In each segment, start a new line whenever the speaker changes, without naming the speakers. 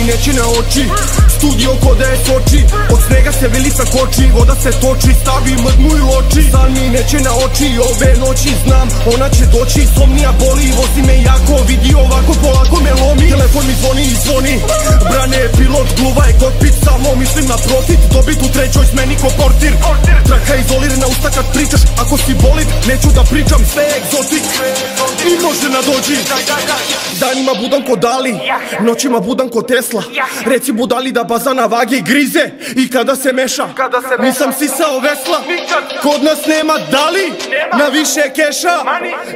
neće na oči. Studio ko da je Soči, od snega se vilica koči, voda se toči, stavi mrmu i loči. San mi neće na oči, ove noći znam, ona će doći. Somnija boli, vozi me jako, vidi ovako, polako me lomi. Telefon mi zvoni i zvoni, Brane je pilot, gluva je kokpit. Samo mislim na profit, dobit u trećoj smeni ko portir. Traka izolirana usta kad pričaš, ako si bolid, neću da pričam, sve je egzotik. I može nadođi. Danima budam ko Dali, noćima budam ko Tesla. Reci budali da bazana vage i grize, i kada se meša, nisam sisao vesla. Kod nas nema Dali, na više keša,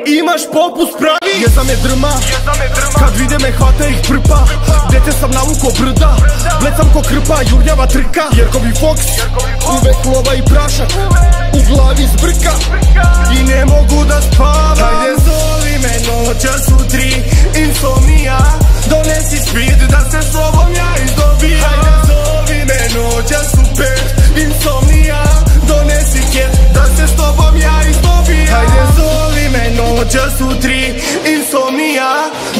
imaš popust pravi. Jeza me drma, kad vide me hvata ih prpa. Dete sam navuko brda, blecam ko krpa, jurnjava trka. Jerkovi Fox, uvek lova i prašak, u glavi zbrka i ne mogu da spavam. Hajde zoli me, noćas su 3, insomnija. Donesi speed da se s tobom ja izdobijam. Hajde zoli me, noćas su 5, insomnija. Donesi ket da se s tobom ja izdobijam. Hajde zoli me, noćas su 3, insomnija.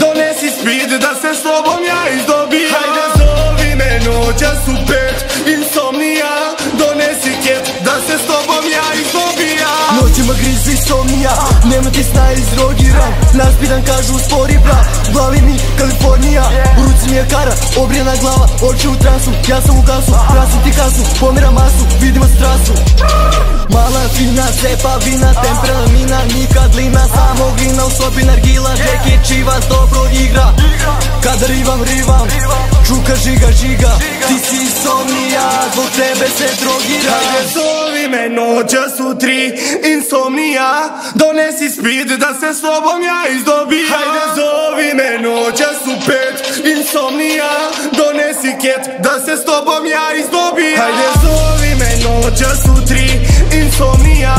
Donesi speed da se s tobom ja izdobijam. Hajde zoli me, noćas su 5, insomnija. Donesi ket da se s tobom ja izdobijam. Noćima grizi insomnija, nema ti sna izrogiram. Naspidan kažu spori bra, u glavi mi Kalifornija. U ruci mi je kara, obrijena glava, oči u transu. Ja sam u gasu, prasim ti kasu, pomeram masu, vidimo strasu. Mala fina, cepa vina, temperana mina, nikad lina. Samo glina u sobi nargila, Jackie Chivas dobro igra. Kada rivam, čuka žiga, ti si insomnija, zbog tebe se drogira. Hajde zoli me, noćas su 3, insomnija. Donesi speed da se s tobom ja izdobijam. Hajde zoli me, noćas su 5, insomnija. Donesi ket da se s tobom ja izdobijam. Hajde zoli me, noćas su 3, insomnija.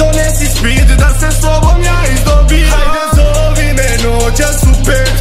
Donesi speed da se s tobom ja izdobijam. Hajde zoli me, noćas su 5,